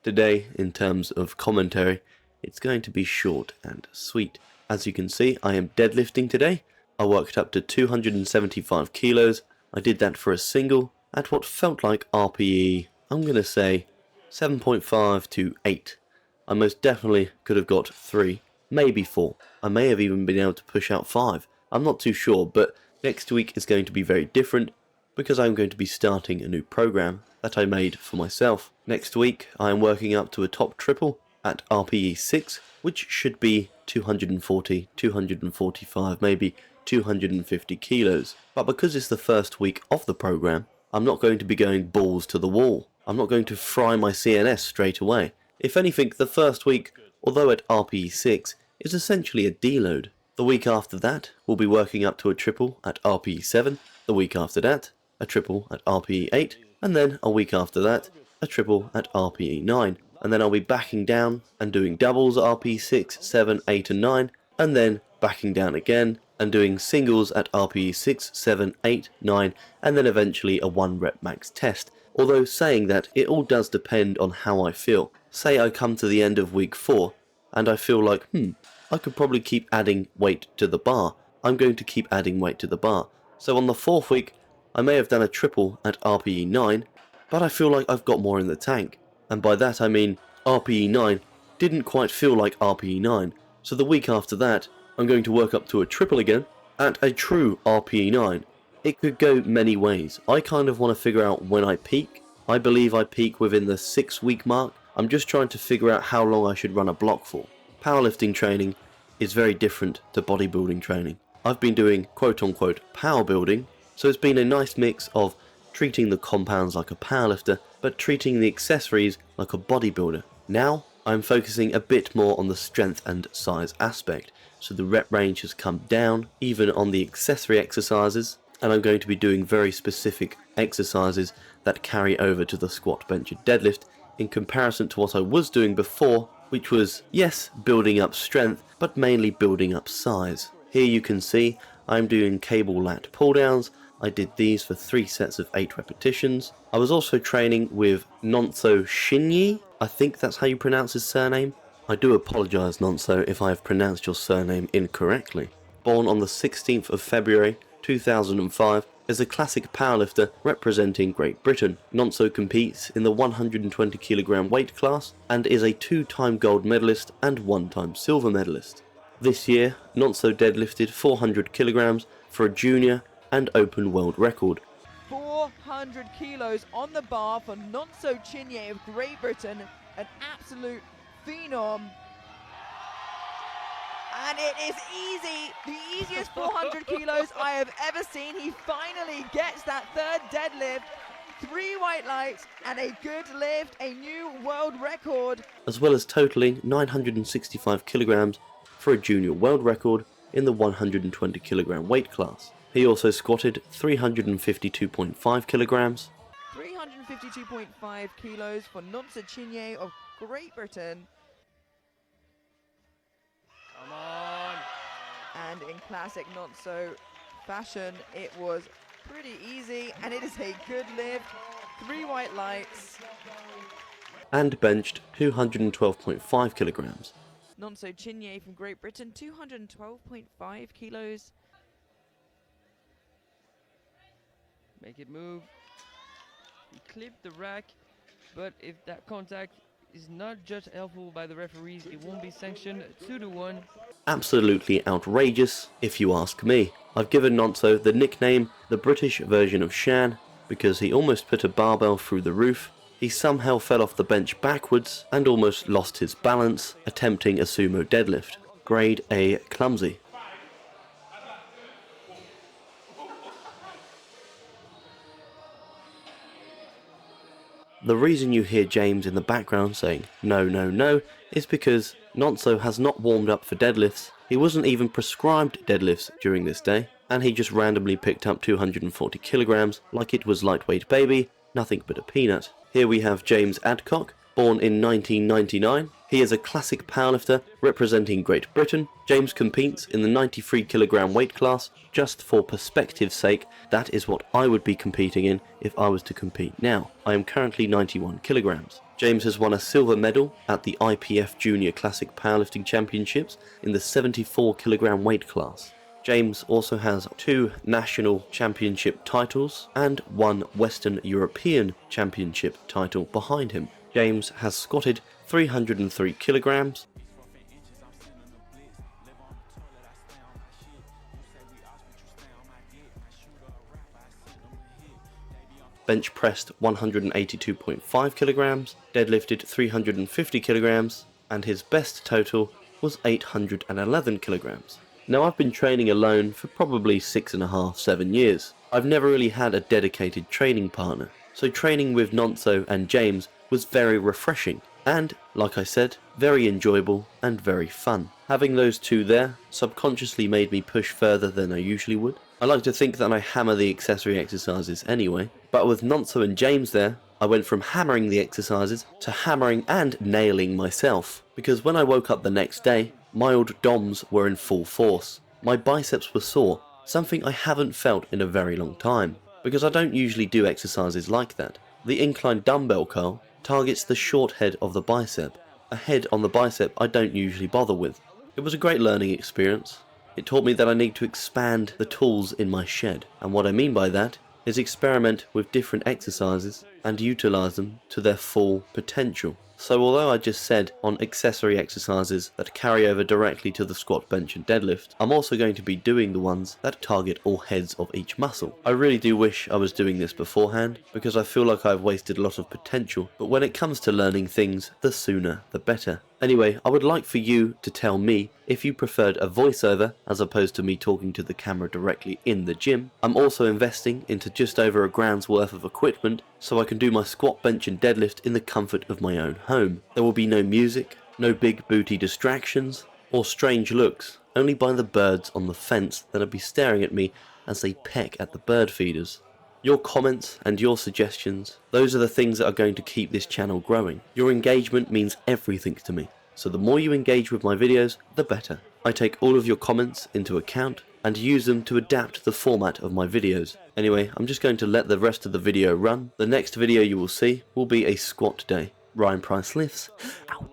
Today, in terms of commentary, it's going to be short and sweet. As you can see, I am deadlifting today. I worked up to 275 kilos. I did that for a single at what felt like RPE, I'm going to say 7.5 to 8. I most definitely could have got 3, maybe 4. I may have even been able to push out 5. I'm not too sure, but next week is going to be very different because I'm going to be starting a new program that I made for myself. Next week I am working up to a top triple at RPE 6, which should be 240, 245, maybe 250 kilos. But because it's the first week of the program, I'm not going to be going balls to the wall. I'm not going to fry my CNS straight away. If anything, the first week, although at RPE 6, is essentially a deload. The week after that, we'll be working up to a triple at RPE 7. The week after that, a triple at RPE 8. And then a week after that, a triple at RPE 9. And then I'll be backing down and doing doubles at RPE 6, 7, 8 and 9. And then backing down again and doing singles at RPE 6, 7, 8, 9, and then eventually a 1 rep max test. Although saying that, it all does depend on how I feel. Say I come to the end of week 4, and I feel like, I could probably keep adding weight to the bar. I'm going to keep adding weight to the bar. So on the 4th week, I may have done a triple at RPE 9, but I feel like I've got more in the tank. And by that I mean, RPE 9 didn't quite feel like RPE 9. So the week after that, I'm going to work up to a triple again at a true RPE 9. It could go many ways. I kind of want to figure out when I peak. I believe I peak within the 6-week mark. I'm just trying to figure out how long I should run a block for. Powerlifting training is very different to bodybuilding training. I've been doing quote-unquote power building, so it's been a nice mix of treating the compounds like a powerlifter, but treating the accessories like a bodybuilder. Now, I'm focusing a bit more on the strength and size aspect, so the rep range has come down, even on the accessory exercises, and I'm going to be doing very specific exercises that carry over to the squat, bench and deadlift, in comparison to what I was doing before, which was, yes, building up strength, but mainly building up size. Here you can see, I'm doing cable lat pull downs. I did these for 3 sets of 8 repetitions. I was also training with Nonso Shinyi, I think that's how you pronounce his surname. I do apologise, Nonso, if I have pronounced your surname incorrectly. Born on the 16th of February 2005, is a classic powerlifter representing Great Britain. Nonso competes in the 120 kg weight class and is a 2-time gold medalist and 1-time silver medalist. This year, Nonso deadlifted 400 kg for a junior and open world record. 400 kilos on the bar for Nonso Chinye of Great Britain, an absolute phenom. And it is easy, the easiest 400 kilos I have ever seen. He finally gets that 3rd deadlift, 3 white lights and a good lift, a new world record. As well as totaling 965 kilograms for a junior world record in the 120 kilogram weight class. He also squatted 352.5 kilograms. 352.5 kilos for Nonso Chinye of Great Britain. Come on. And in classic Nonso fashion, it was pretty easy, and it is a good lift. 3 white lights. And benched 212.5 kilograms. Nonso Chinye from Great Britain, 212.5 kilos. Make it move. He clipped the rack, but if that contact is not judged helpful by the referees, it won't be sanctioned 2-1. Absolutely outrageous, if you ask me. I've given Nonso the nickname the British version of Shan because he almost put a barbell through the roof. He somehow fell off the bench backwards and almost lost his balance attempting a sumo deadlift. Grade A clumsy. The reason you hear James in the background saying no, no, no is because Nonso has not warmed up for deadlifts. He wasn't even prescribed deadlifts during this day, and he just randomly picked up 240 kilograms like it was lightweight baby, nothing but a peanut. Here we have James Adcock, born in 1999. He is a classic powerlifter representing Great Britain. James competes in the 93 kilogram weight class. Just for perspective's sake, that is what I would be competing in if I was to compete now. I am currently 91 kilograms. James has won a silver medal at the IPF Junior Classic Powerlifting Championships in the 74 kilogram weight class. James also has 2 national championship titles and 1 Western European championship title behind him. James has squatted 303 kilograms, bench pressed 182.5 kilograms, deadlifted 350 kilograms, and his best total was 811 kilograms. Now, I've been training alone for probably 6.5–7 years. I've never really had a dedicated training partner, so training with Nonso and James was very refreshing and, like I said, very enjoyable and very fun. Having those two there subconsciously made me push further than I usually would. I like to think that I hammer the accessory exercises anyway, but with Nonso and James there, I went from hammering the exercises to hammering and nailing myself, because when I woke up the next day, my old DOMs were in full force. My biceps were sore, something I haven't felt in a very long time, because I don't usually do exercises like that. The incline dumbbell curl targets the short head of the bicep, a head on the bicep I don't usually bother with. It was a great learning experience. It taught me that I need to expand the tools in my shed, and what I mean by that is experiment with different exercises and utilize them to their full potential. So although I just said on accessory exercises that carry over directly to the squat, bench and deadlift, I'm also going to be doing the ones that target all heads of each muscle. I really do wish I was doing this beforehand, because I feel like I've wasted a lot of potential, but when it comes to learning things, the sooner the better. Anyway, I would like for you to tell me if you preferred a voiceover as opposed to me talking to the camera directly in the gym. I'm also investing into just over £1,000 worth of equipment so I can do my squat, bench and deadlift in the comfort of my own home. There will be no music, no big booty distractions, or strange looks, only by the birds on the fence that'll be staring at me as they peck at the bird feeders. Your comments and your suggestions, those are the things that are going to keep this channel growing. Your engagement means everything to me, so the more you engage with my videos, the better. I take all of your comments into account and use them to adapt the format of my videos. Anyway, I'm just going to let the rest of the video run. The next video you will see will be a squat day. Ryan Price lifts, out.